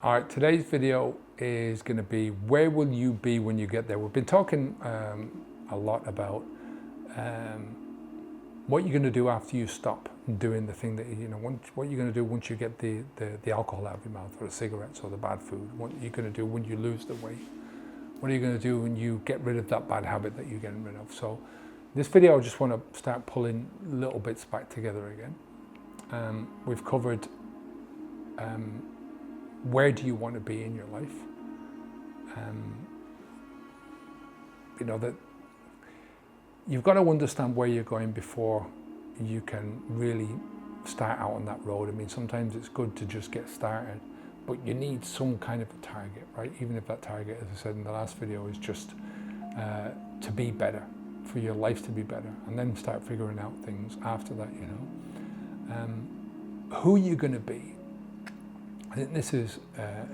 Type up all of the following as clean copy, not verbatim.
All right, today's video is going to be where will you be when you get there. We've been talking a lot about what you're going to do after you stop doing the thing that what you're going to do once you get the alcohol out of your mouth, or the cigarettes, or the bad food. What you're going to do when you lose the weight. What are you going to do when you get rid of that bad habit that you're getting rid of? So this video, I just want to start pulling little bits back together again. We've covered where do you want to be in your life? That you've got to understand where you're going before you can really start out on that road. I mean, sometimes it's good to just get started, but you need some kind of a target, right? Even if that target, as I said in the last video, is just to be better, for your life to be better, and then start figuring out things after that, who you're going to be. I think this is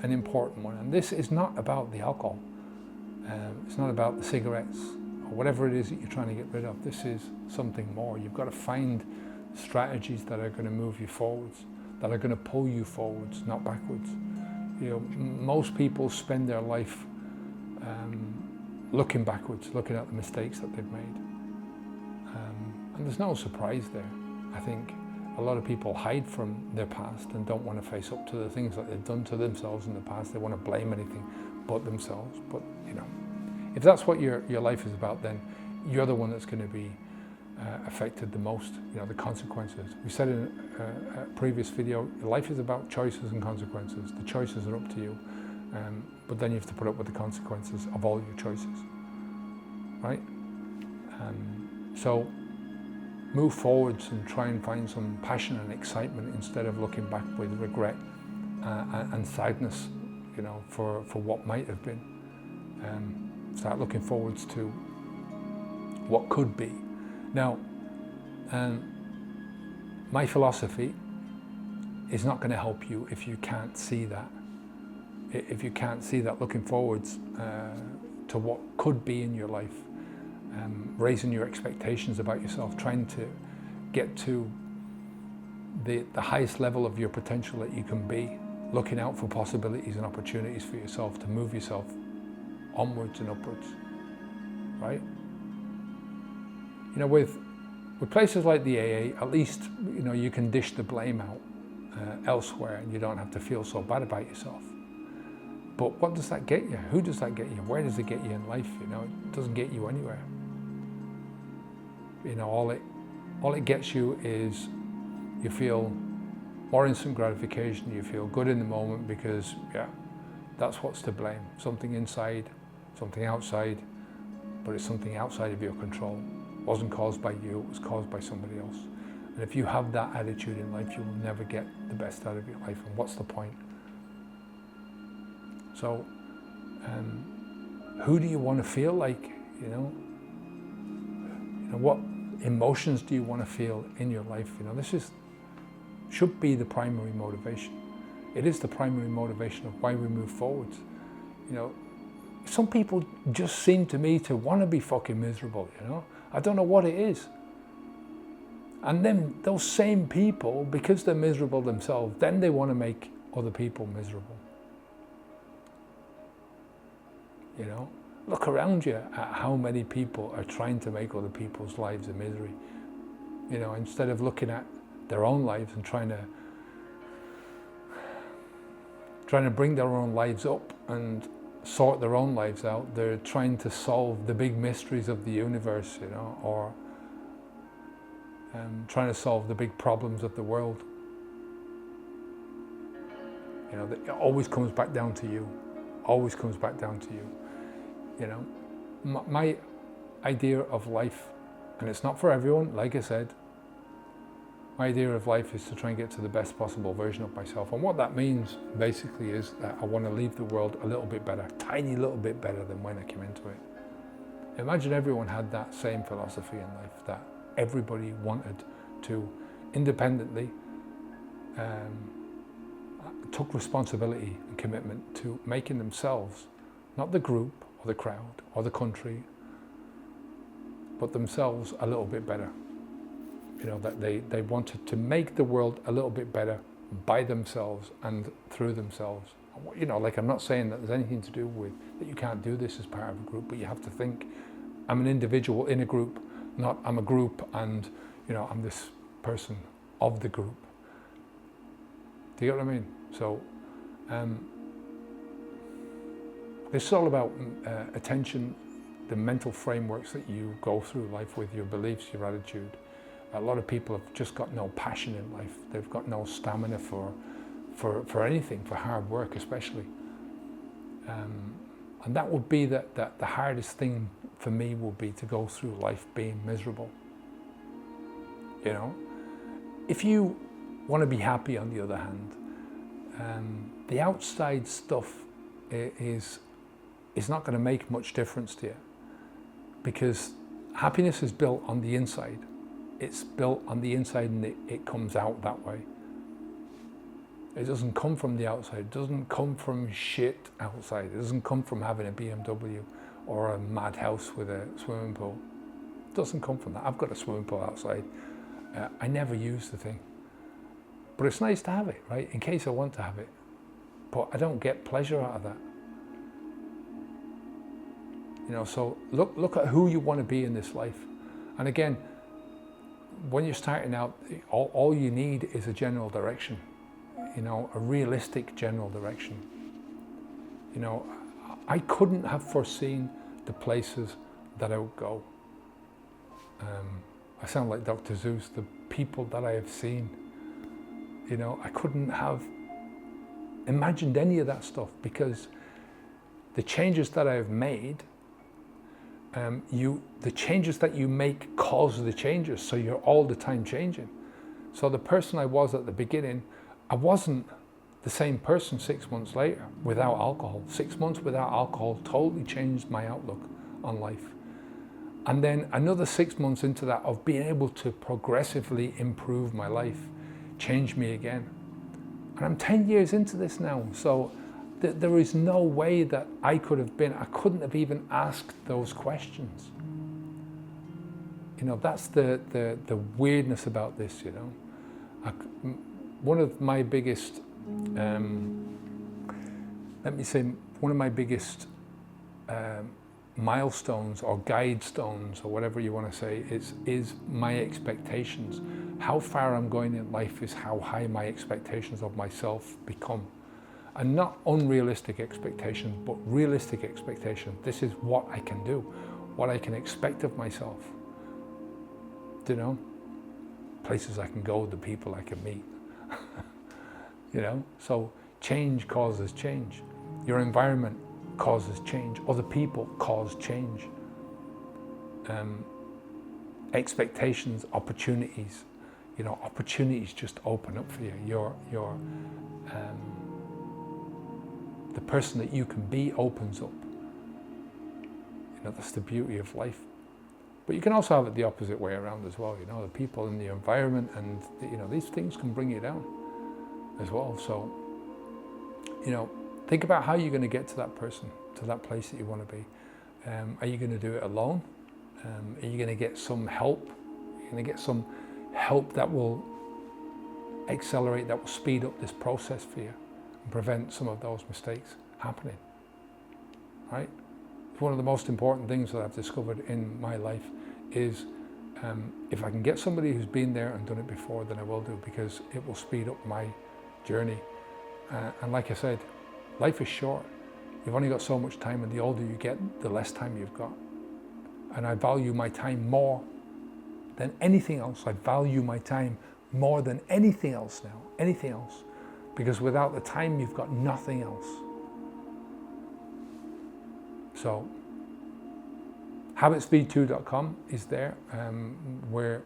an important one, and this is not about the alcohol. It's not about the cigarettes or whatever it is that you're trying to get rid of. This is something more. You've got to find strategies that are going to move you forwards, that are going to pull you forwards, not backwards. Most people spend their life looking backwards, looking at the mistakes that they've made, and there's no surprise there. I think a lot of people hide from their past and don't want to face up to the things that they've done to themselves in the past. They want to blame anything but themselves. But if that's what your life is about, then you're the one that's going to be affected the most. The consequences. We said in a previous video, life is about choices and consequences. The choices are up to you, but then you have to put up with the consequences of all your choices, right? So move forwards and try and find some passion and excitement instead of looking back with regret and sadness, for what might have been. Start looking forwards to what could be. Now, my philosophy is not going to help you if you can't see that. If you can't see that looking forwards to what could be in your life. Raising your expectations about yourself, trying to get to the highest level of your potential that you can be, looking out for possibilities and opportunities for yourself to move yourself onwards and upwards, right? With places like the AA, at least you can dish the blame out elsewhere, and you don't have to feel so bad about yourself. But what does that get you? Who does that get you? Where does it get you in life? It doesn't get you anywhere. All it gets you is you feel more instant gratification. You feel good in the moment because, that's what's to blame. Something inside, something outside, but it's something outside of your control. It wasn't caused by you, it was caused by somebody else. And if you have that attitude in life, you will never get the best out of your life. And what's the point? So, who do you want to feel like? What emotions do you want to feel in your life? This should be the primary motivation. It is the primary motivation of why we move forwards. Some people just seem to me to want to be fucking miserable. I don't know what it is. And then those same people, because they're miserable themselves, then they want to make other people miserable. Look around you at how many people are trying to make other people's lives a misery. Instead of looking at their own lives and trying to bring their own lives up and sort their own lives out, they're trying to solve the big mysteries of the universe, or trying to solve the big problems of the world. It always comes back down to you. Always comes back down to you. My idea of life, and it's not for everyone, like I said, my idea of life is to try and get to the best possible version of myself. And what that means basically is that I want to leave the world a little bit better, tiny little bit better than when I came into it. Imagine everyone had that same philosophy in life, that everybody wanted to independently took responsibility and commitment to making themselves, not the group or the crowd or the country, but themselves a little bit better. That they wanted to make the world a little bit better by themselves and through themselves. You know, like I'm not saying that there's anything to do with that you can't do this as part of a group, but you have to think, I'm an individual in a group, not I'm a group and, you know, I'm this person of the group. Do you get what I mean? So, it's all about attention, the mental frameworks that you go through life with, your beliefs, your attitude. A lot of people have just got no passion in life. They've got no stamina for anything, for hard work especially. And that would be the hardest thing for me would be to go through life being miserable. You know? If you want to be happy, on the other hand, the outside stuff is not going to make much difference to you, because happiness is built on the inside. It's built on the inside and it comes out that way. It doesn't come from the outside. It doesn't come from shit outside. It doesn't come from having a BMW or a mad house with a swimming pool. It doesn't come from that. I've got a swimming pool outside. I never use the thing. But it's nice to have it, right? In case I want to have it. But I don't get pleasure out of that. You know, so look at who you want to be in this life. And again, when you're starting out, all you need is a general direction. You know, a realistic general direction. You know, I couldn't have foreseen the places that I would go. I sound like Dr. Zeus, the people that I have seen. You know, I couldn't have imagined any of that stuff, because the changes that I've made, the changes that you make cause the changes, so you're all the time changing. So the person I was at the beginning, I wasn't the same person 6 months later without alcohol. 6 months without alcohol totally changed my outlook on life. And then another 6 months into that of being able to progressively improve my life changed me again. And I'm 10 years into this now, so there is no way that I couldn't have even asked those questions. You know, that's the weirdness about this, you know. One of my biggest, milestones or guide stones or whatever you want to say is my expectations. How far I'm going in life is how high my expectations of myself become. And not unrealistic expectations, but realistic expectations. This is what I can do, what I can expect of myself. You know, places I can go, the people I can meet. You know, so change causes change. Your environment causes change. Other people cause change. Expectations, opportunities. You know, opportunities just open up for you. The person that you can be opens up. You know, that's the beauty of life. But you can also have it the opposite way around as well. You know, the people in the environment and, you know, these things can bring you down as well. So, you know, think about how you're going to get to that person, to that place that you want to be. Are you going to do it alone? Are you going to get some help? You're going to get some help that will accelerate, that will speed up this process for you and prevent some of those mistakes happening, right? It's one of the most important things that I've discovered in my life is if I can get somebody who's been there and done it before, then I will do, because it will speed up my journey. And like I said, life is short. You've only got so much time, and the older you get, the less time you've got. And I value my time more than anything else. I value my time more than anything else now, anything else. Because without the time, you've got nothing else. So, habitspeed2.com is there, where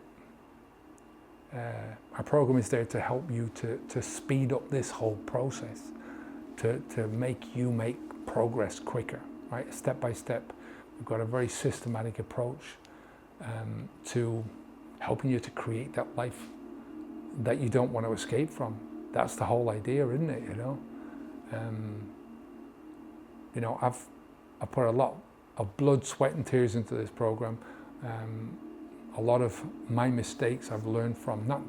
our program is there to help you to speed up this whole process, to make you make progress quicker, right? Step by step. We've got a very systematic approach to helping you to create that life that you don't want to escape from. That's the whole idea, isn't it? You know, I've put a lot of blood, sweat and tears into this program. A lot of my mistakes I've learned from, not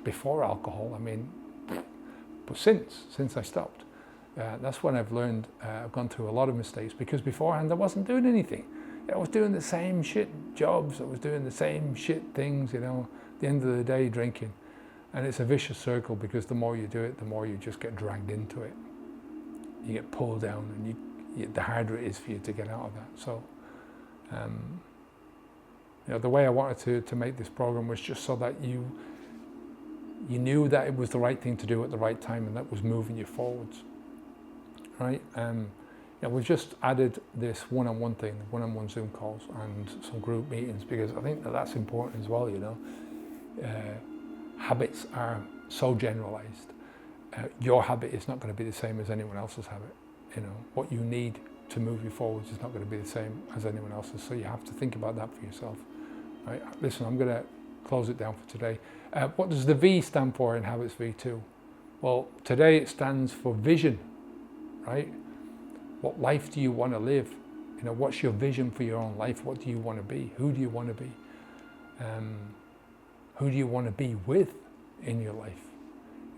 before alcohol, I mean, but since I stopped. That's when I've learned, I've gone through a lot of mistakes, because beforehand I wasn't doing anything. I was doing the same shit jobs, I was doing the same shit things, at the end of the day drinking. And it's a vicious circle, because the more you do it, the more you just get dragged into it. You get pulled down, and the harder it is for you to get out of that. So, the way I wanted to make this program was just so that you knew that it was the right thing to do at the right time, and that was moving you forwards, right? We've just added this one-on-one thing, one-on-one Zoom calls and some group meetings, because I think that's important as well. Habits are so generalized. Your habit is not going to be the same as anyone else's habit. What you need to move you forwards is not going to be the same as anyone else's. So you have to think about that for yourself. Right? Listen, I'm going to close it down for today. What does the V stand for in Habits V2? Well, today it stands for vision, right? What life do you want to live? What's your vision for your own life? What do you want to be? Who do you want to be? Who do you want to be with in your life?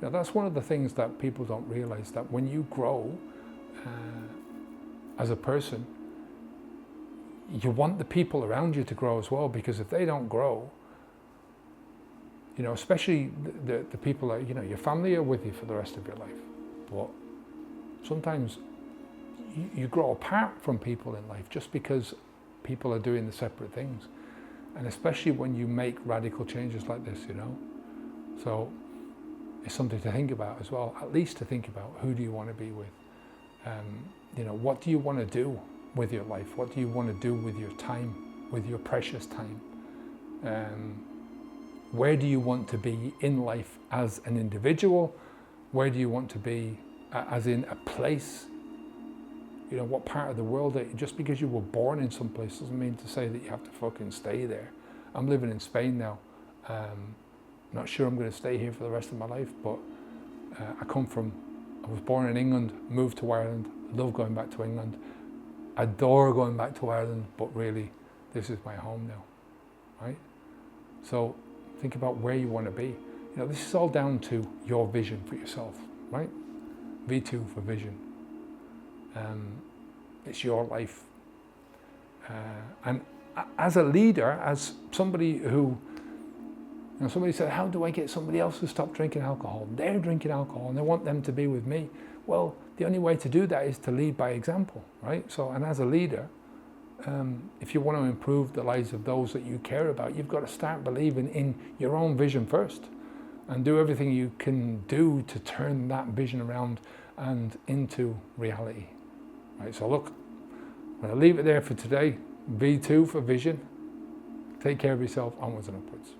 That's one of the things that people don't realize, that when you grow as a person, you want the people around you to grow as well, because if they don't grow, especially the people that, your family are with you for the rest of your life. But sometimes you grow apart from people in life just because people are doing the separate things. And especially when you make radical changes like this, So it's something to think about as well, at least to think about, who do you want to be with? What do you want to do with your life? What do you want to do with your time, with your precious time? Where do you want to be in life as an individual? Where do you want to be as in a place? What part of the world? Just because you were born in some place doesn't mean to say that you have to fucking stay there. I'm living in Spain now. Not sure I'm going to stay here for the rest of my life, but I was born in England, moved to Ireland, love going back to England, adore going back to Ireland, but really, this is my home now, right? So think about where you want to be. This is all down to your vision for yourself, right? V2 for vision. It's your life. And as a leader, as somebody who, somebody said, how do I get somebody else to stop drinking alcohol? They're drinking alcohol and they want them to be with me. Well, the only way to do that is to lead by example, right? So, and as a leader, if you want to improve the lives of those that you care about, you've got to start believing in your own vision first, and do everything you can do to turn that vision around and into reality. Right, so look, I'm going to leave it there for today. V2 for vision. Take care of yourself, onwards and upwards.